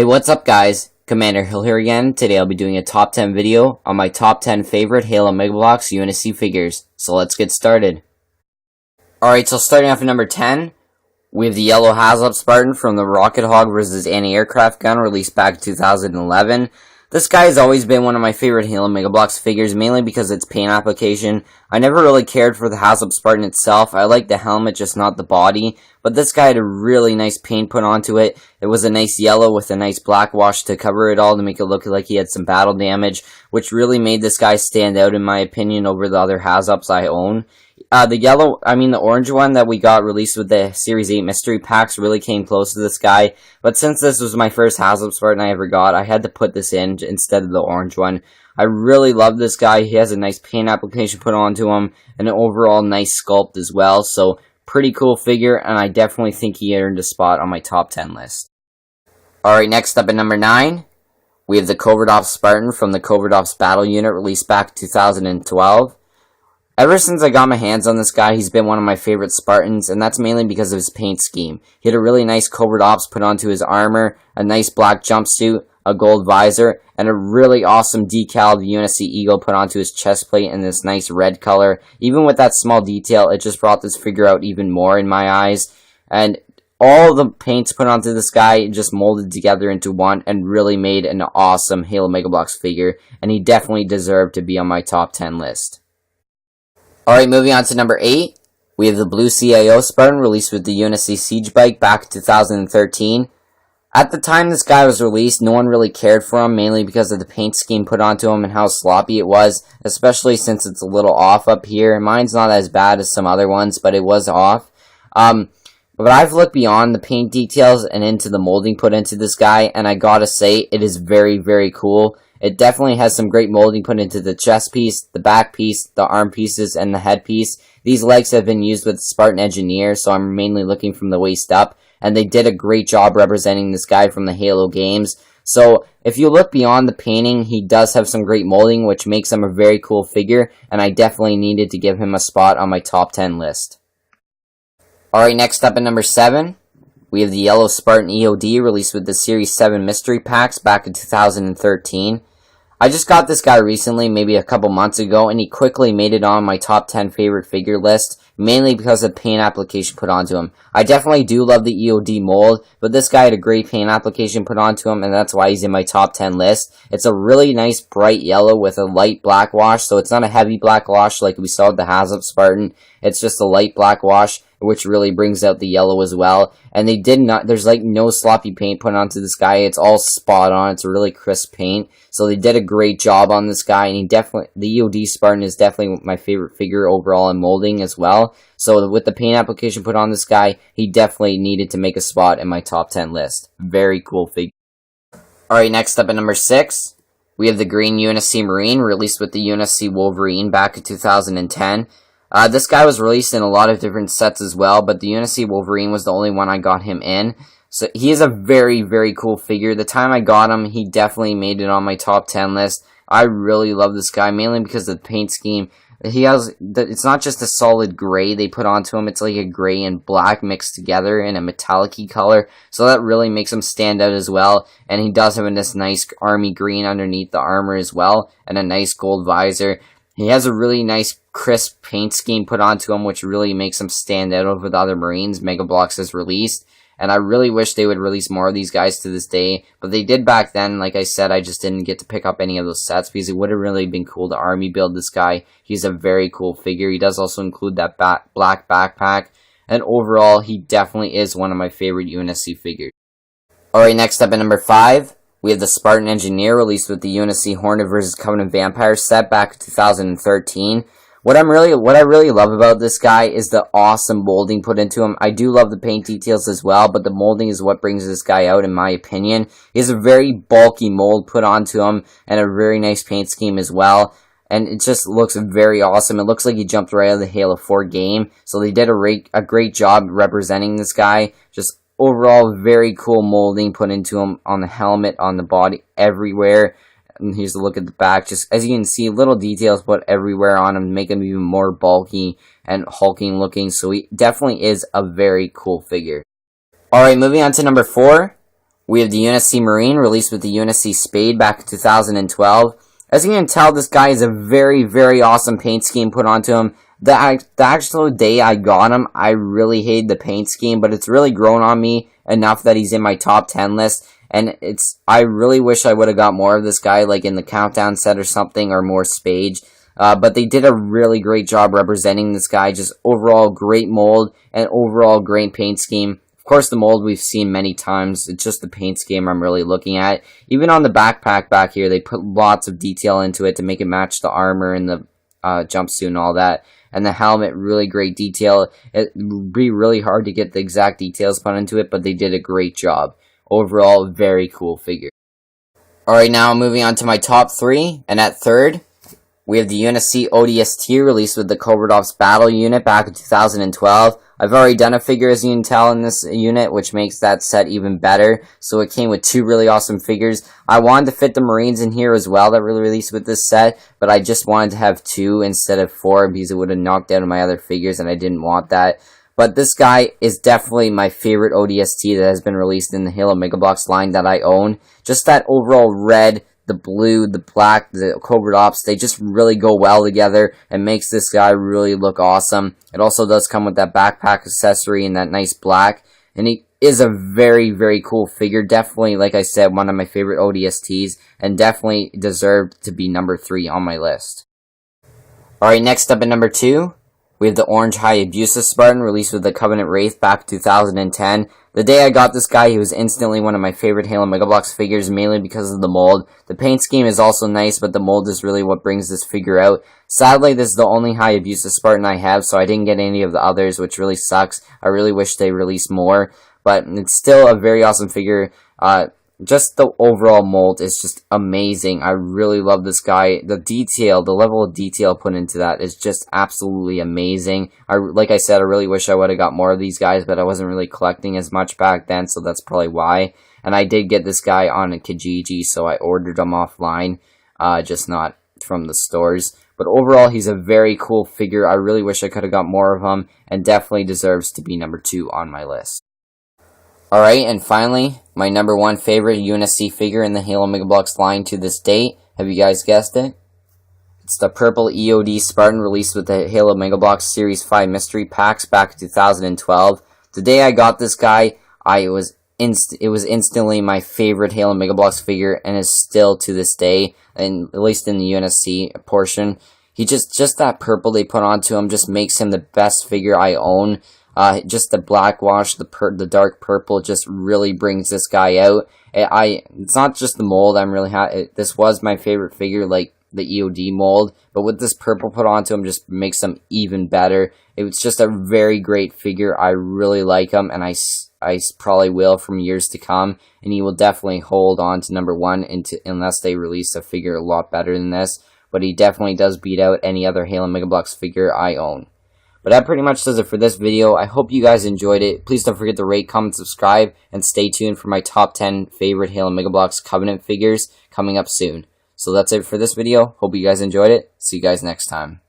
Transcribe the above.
Hey, what's up guys? Commander Hill here again. Today I'll be doing a top 10 video on my top 10 favorite Halo Mega Bloks UNSC figures. So let's get started. Alright, so starting off at number 10, we have the yellow Haslop Spartan from the Rocket Hog vs. Anti-Aircraft gun released back in 2011. This guy has always been one of my favorite Halo Mega Bloks figures, mainly because of its paint application. I never really cared for the Haslop Spartan itself. I like the helmet, just not the body. But this guy had a really nice paint put onto it. It was a nice yellow with a nice black wash to cover it all to make it look like he had some battle damage, which really made this guy stand out in my opinion over the other Haslops I own. The orange one that we got released with the Series 8 mystery packs really came close to this guy, but since this was my first Haslop Spartan I ever got, I had to put this in instead of the orange one. I really love this guy. He has a nice paint application put onto him, and an overall nice sculpt as well, so pretty cool figure, and I definitely think he earned a spot on my top 10 list. Alright, next up at number 9, we have the Covert Ops Spartan from the Covert Ops Battle Unit released back in 2012. Ever since I got my hands on this guy, he's been one of my favorite Spartans, and that's mainly because of his paint scheme. He had a really nice Covert Ops put onto his armor, a nice black jumpsuit, a gold visor, and a really awesome decaled UNSC Eagle put onto his chest plate in this nice red color. Even with that small detail, it just brought this figure out even more in my eyes. And all the paints put onto this guy just molded together into one and really made an awesome Halo Mega Bloks figure, and he definitely deserved to be on my top 10 list. Alright, moving on to number 8, we have the blue CIO Spartan released with the UNSC Siege Bike back in 2013. At the time this guy was released, no one really cared for him, mainly because of the paint scheme put onto him and how sloppy it was, especially since it's a little off up here. Mine's not as bad as some other ones, but it was off. But I've looked beyond the paint details and into the molding put into this guy, and I gotta say, it is very, very cool. It definitely has some great molding put into the chest piece, the back piece, the arm pieces, and the head piece. These legs have been used with Spartan Engineer, so I'm mainly looking from the waist up, and they did a great job representing this guy from the Halo games. So, if you look beyond the painting, he does have some great molding, which makes him a very cool figure, and I definitely needed to give him a spot on my top 10 list. Alright, next up at number 7, we have the yellow Spartan EOD released with the Series 7 mystery packs back in 2013. I just got this guy recently, maybe a couple months ago, and he quickly made it on my top 10 favorite figure list, mainly because of the paint application put onto him. I definitely do love the EOD mold, but this guy had a great paint application put onto him, and that's why he's in my top 10 list. It's a really nice bright yellow with a light black wash, so it's not a heavy black wash like we saw with the Haslop Spartan. It's just a light black wash, which really brings out the yellow as well. And they did not, there's like no sloppy paint put onto this guy. It's all spot on. It's a really crisp paint. So they did a great job on this guy, and the EOD Spartan is definitely my favorite figure overall in molding as well. So with the paint application put on this guy, he definitely needed to make a spot in my top 10 list. Very cool figure. Alright, next up at number 6, we have the green UNSC Marine released with the UNSC Wolverine back in 2010. This guy was released in a lot of different sets as well, but the UNSC Wolverine was the only one I got him in. So he is a very, very cool figure. The time I got him, he definitely made it on my top 10 list. I really love this guy, mainly because of the paint scheme. It's not just a solid gray they put onto him, it's like a gray and black mixed together in a metallic-y color. So that really makes him stand out as well. And he does have this nice army green underneath the armor as well, and a nice gold visor. He has a really nice crisp paint scheme put onto him, which really makes him stand out over the other Marines Mega Bloks has released. And I really wish they would release more of these guys to this day. But they did back then. Like I said, I just didn't get to pick up any of those sets because it would have really been cool to army build this guy. He's a very cool figure. He does also include that black backpack. And overall, he definitely is one of my favorite UNSC figures. Alright, next up at number 5. We have the Spartan Engineer released with the UNSC Hornet vs. Covenant Vampire set back in 2013. What I really love about this guy is the awesome molding put into him. I do love the paint details as well, but the molding is what brings this guy out in my opinion. He has a very bulky mold put onto him and a very nice paint scheme as well. And it just looks very awesome. It looks like he jumped right out of the Halo 4 game. So they did a great job representing this guy. Just overall, very cool molding put into him on the helmet, on the body, everywhere. And here's a look at the back. Just as you can see, little details put everywhere on him, make him even more bulky and hulking looking. So he definitely is a very cool figure. Alright, moving on to number 4. We have the UNSC Marine, released with the UNSC Spade back in 2012. As you can tell, this guy is a very, very awesome paint scheme put onto him. The actual day I got him, I really hated the paint scheme, but it's really grown on me enough that he's in my top 10 list. And I really wish I would have got more of this guy, like in the countdown set or something, or more Spade. But they did a really great job representing this guy. Just overall great mold and overall great paint scheme. Of course, the mold we've seen many times. It's just the paint scheme I'm really looking at. Even on the backpack back here, they put lots of detail into it to make it match the armor and the jumpsuit and all that. And the helmet, really great detail. It would be really hard to get the exact details put into it, but they did a great job. Overall, very cool figure. Alright, now moving on to my top 3. And at third, we have the UNSC ODST, released with the Cobra Ops Battle unit back in 2012. I've already done a figure, as you can tell, in this unit, which makes that set even better. So it came with 2 really awesome figures. I wanted to fit the Marines in here as well that were released with this set, but I just wanted to have 2 instead of 4 because it would have knocked out my other figures, and I didn't want that. But this guy is definitely my favorite ODST that has been released in the Halo Mega Bloks line that I own. Just that overall red, the blue, the black, the Cobra Ops, they just really go well together and makes this guy really look awesome. It also does come with that backpack accessory and that nice black. And he is a very, very cool figure. Definitely, like I said, one of my favorite ODSTs, and definitely deserved to be number 3 on my list. Alright, next up at number 2, we have the Orange Hayabusa Spartan, released with the Covenant Wraith back in 2010. The day I got this guy, he was instantly one of my favorite Halo Mega Bloks figures, mainly because of the mold. The paint scheme is also nice, but the mold is really what brings this figure out. Sadly, this is the only Hayabusa Spartan I have, so I didn't get any of the others, which really sucks. I really wish they released more, but it's still a very awesome figure. Just the overall mold is just amazing. I really love this guy. The detail, the level of detail put into that is just absolutely amazing. Like I said, I really wish I would have got more of these guys, but I wasn't really collecting as much back then, so that's probably why. And I did get this guy on a Kijiji, so I ordered him offline, just not from the stores. But overall, he's a very cool figure. I really wish I could have got more of him, and definitely deserves to be number 2 on my list. Alright, and finally, my number 1 favorite UNSC figure in the Halo Mega Bloks line to this date. Have you guys guessed it? It's the purple EOD Spartan, released with the Halo Mega Bloks Series 5 Mystery Packs back in 2012. The day I got this guy, it was instantly my favorite Halo Mega Bloks figure, and is still to this day, and at least in the UNSC portion. He just that purple they put onto him just makes him the best figure I own. Just the black wash, the dark purple just really brings this guy out. It's not just the mold. I'm really happy. This was my favorite figure, like the EOD mold, but with this purple put onto him, just makes him even better. It was just a very great figure. I really like him, and I probably will from years to come. And he will definitely hold on to number 1 unless they release a figure a lot better than this. But he definitely does beat out any other Halo Mega Bloks figure I own. But that pretty much does it for this video. I hope you guys enjoyed it. Please don't forget to rate, comment, subscribe, and stay tuned for my top 10 favorite Halo Mega Bloks Covenant figures coming up soon. So that's it for this video. Hope you guys enjoyed it. See you guys next time.